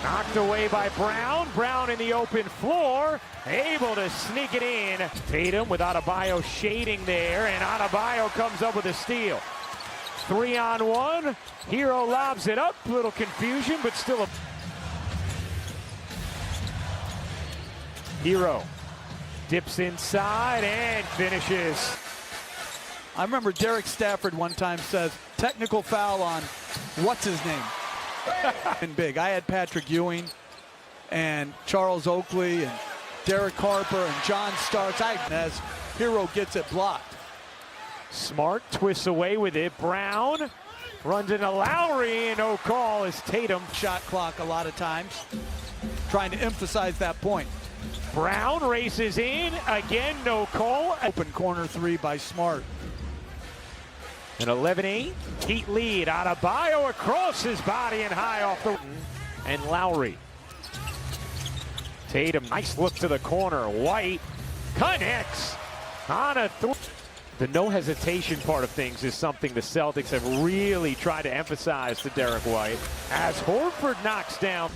Knocked away by Brown. Brown in the open floor, able to sneak it in. Tatum with Adebayo shading there, and Adebayo comes up with a steal. 3-on-1. Hero lobs it up. Little confusion, but still a... Hero dips inside and finishes. I remember Derek Stafford one time says, technical foul on what's his name? And big. I had Patrick Ewing and Charles Oakley and Derek Harper and John Starks. As Hero gets it blocked. Smart twists away with it. Brown runs into Lowry, and no call as Tatum. Shot clock a lot of times, trying to emphasize that point. Brown races in, again no call. Open corner three by Smart. An 11-8 Heat lead. Adebayo across his body and high off the... And Lowry. Tatum, nice look to the corner. White connects on a... The no hesitation part of things is something the Celtics have really tried to emphasize to Derek White. As Horford knocks down.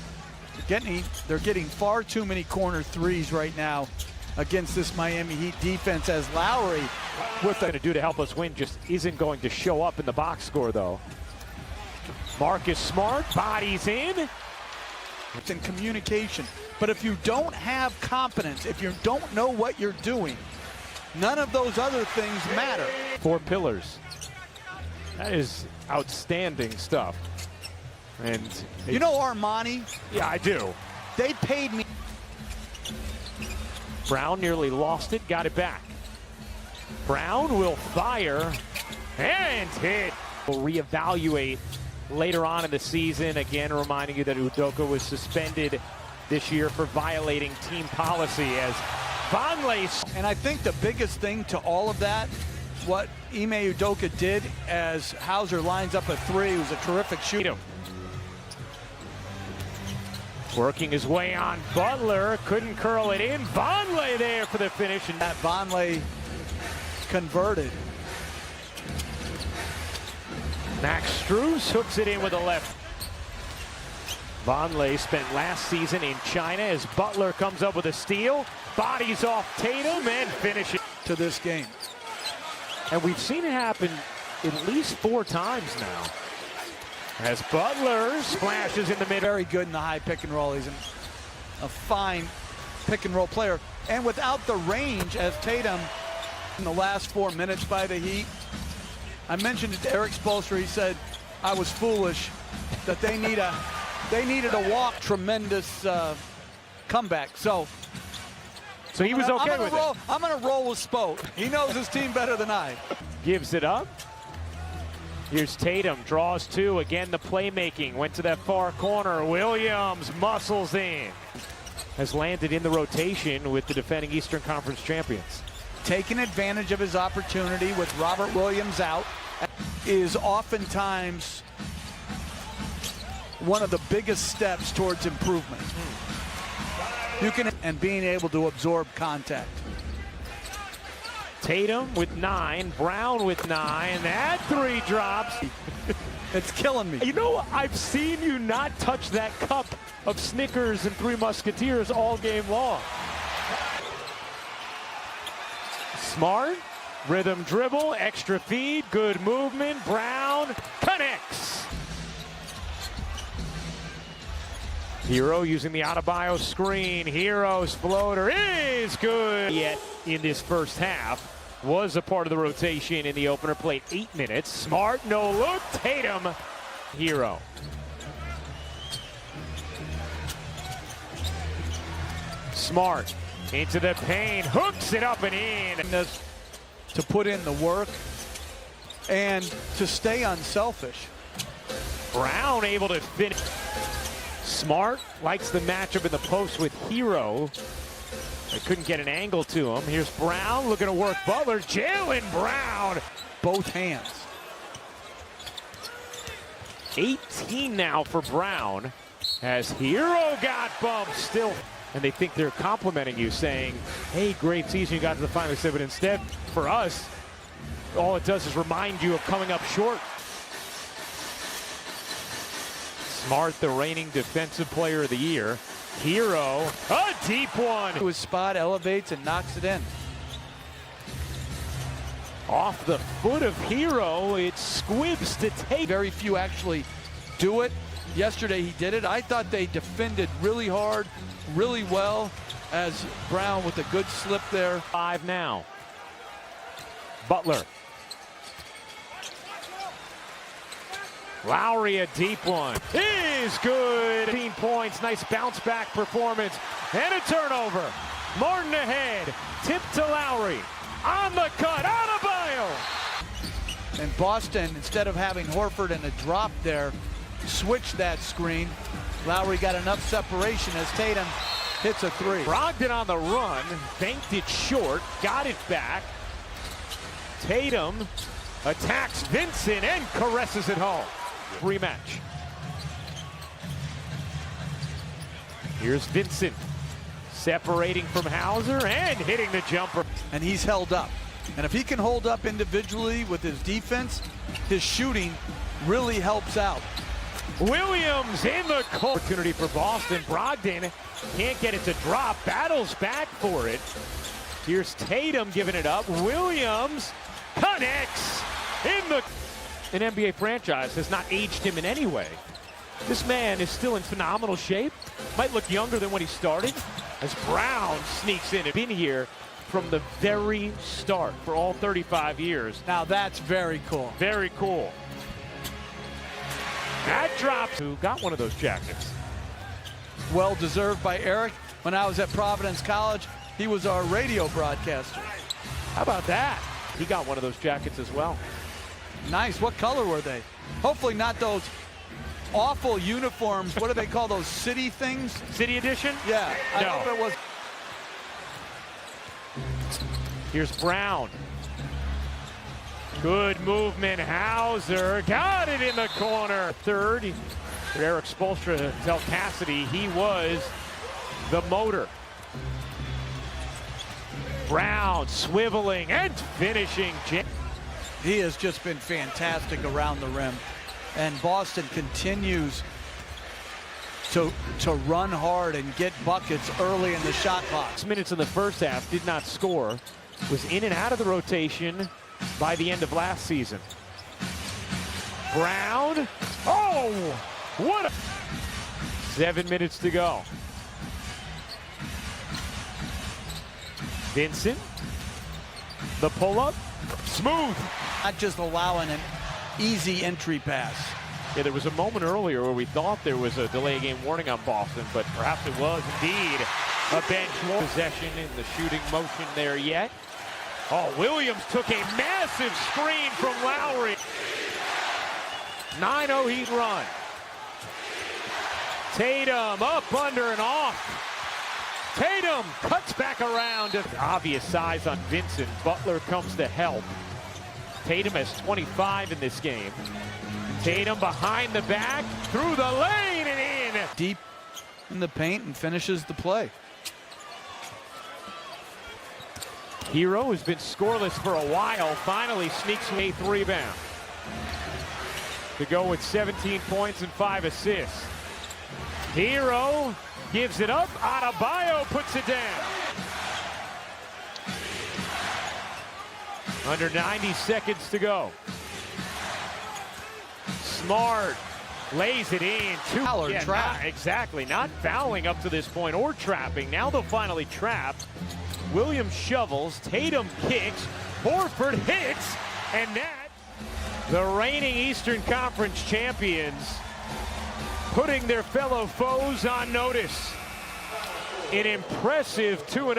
They're getting far too many corner threes right now against this Miami Heat defense, as Lowry with going to do to help us win just isn't going to show up in the box score, though. Marcus Smart bodies in. It's in communication. But if you don't have confidence, if you don't know what you're doing, none of those other things matter. 4 pillars. That is outstanding stuff. And you know Armani? Yeah, I do. They paid me. Brown nearly lost it, got it back. Brown will fire and hit. We'll reevaluate later on in the season. Again, reminding you that Udoka was suspended this year for violating team policy as Vonleh. And I think the biggest thing to all of that, what Ime Udoka did as Hauser lines up a three, who's a terrific shooter. Working his way on Butler, couldn't curl it in. Vonleh there for the finish, and that Vonleh converted. Max Strus hooks it in with a left. Vonleh spent last season in China as Butler comes up with a steal, bodies off Tatum, and finishes to this game. And we've seen it happen at least 4 times now. As Butler splashes in the mid. Very good in the high pick and roll. He's a fine pick and roll player. And without the range, as Tatum in the last 4 minutes by the Heat, I mentioned it to Eric Spoelstra. He said, I was foolish that they needed a walk. Tremendous comeback. So he was okay with it. I'm going to roll with Spo. He knows his team better than I. Gives it up. Here's Tatum, draws 2, again the playmaking, went to that far corner, Williams muscles in. Has landed in the rotation with the defending Eastern Conference champions. Taking advantage of his opportunity with Robert Williams out is oftentimes one of the biggest steps towards improvement. And being able to absorb contact. Tatum with 9, Brown with 9, that 3 drops. It's killing me. You know, I've seen you not touch that cup of Snickers and 3 Musketeers all game long. Smart, rhythm dribble, extra feed, good movement, Brown connects. Hero using the Adebayo screen. Hero's floater is good. Yet in this first half, was a part of the rotation in the opener, played 8 minutes. Smart, no look, Tatum, Hero. Smart into the paint, hooks it up and in. To put in the work and to stay unselfish. Brown able to finish. Smart likes the matchup in the post with Hero. They couldn't get an angle to him. Here's Brown looking to work Butler. Jaylen Brown. Both hands. 18 now for Brown. As Hero got bumped still. And they think they're complimenting you, saying, hey, great season, you got to the final 7. But instead, for us, all it does is remind you of coming up short. Smart, the reigning defensive player of the year. Hero, a deep one. To his spot, elevates and knocks it in. Off the foot of Hero, it squibs to take. Very few actually do it. Yesterday he did it. I thought they defended really hard, really well, as Brown with a good slip there. 5 now. Butler. Lowry, a deep one. Is good. 15 points. Nice bounce back performance. And a turnover. Martin ahead. Tip to Lowry. On the cut. Adebayo. And Boston, instead of having Horford in a drop there, switched that screen. Lowry got enough separation as Tatum hits a three. Brogdon on the run. Banked it short. Got it back. Tatum attacks Vincent and caresses it home. Rematch. Here's Vincent separating from Hauser and hitting the jumper. And he's held up. And if he can hold up individually with his defense, his shooting really helps out. Williams in the opportunity for Boston. Brogdon can't get it to drop. Battles back for it. Here's Tatum giving it up. Williams connects in the... An NBA franchise has not aged him in any way. This man is still in phenomenal shape. Might look younger than when he started. As Brown sneaks in and been here from the very start for all 35 years. Now that's very cool. Very cool. That drops. Who got one of those jackets? Well deserved by Eric. When I was at Providence College, he was our radio broadcaster. How about that? He got one of those jackets as well. Nice. What color were they? Hopefully not those awful uniforms. What do they call those, city things? City edition? Yeah. I No. hope it was. Here's Brown. Good movement. Hauser got it in the corner. Third. For Eric Spoelstra to tell Cassidy he was the motor. Brown swiveling and finishing. He has just been fantastic around the rim. And Boston continues to run hard and get buckets early in the shot clock. 6 minutes in the first half, did not score. Was in and out of the rotation by the end of last season. Brown. Oh, what a... 7 minutes to go. Vincent. The pull-up. Smooth. Not just allowing an easy entry pass. Yeah, there was a moment earlier where we thought there was a delay game warning on Boston, but perhaps it was indeed a bench possession in the shooting motion there yet. Oh, Williams took a massive screen from Lowry. 9-0 Heat run. Tatum up, under, and off. Tatum cuts back around. Obvious size on Vincent. Butler comes to help. Tatum has 25 in this game. Tatum behind the back, through the lane and in. Deep in the paint and finishes the play. Hero has been scoreless for a while. Finally sneaks an 8th rebound. To go with 17 points and 5 assists. Hero gives it up. Adebayo puts it down. Under 90 seconds to go. Smart lays it in. Foul or trap. Exactly. Not fouling up to this point or trapping. Now they'll finally trap. Williams shovels. Tatum kicks. Horford hits. And that, the reigning Eastern Conference champions, putting their fellow foes on notice. An impressive 2-0.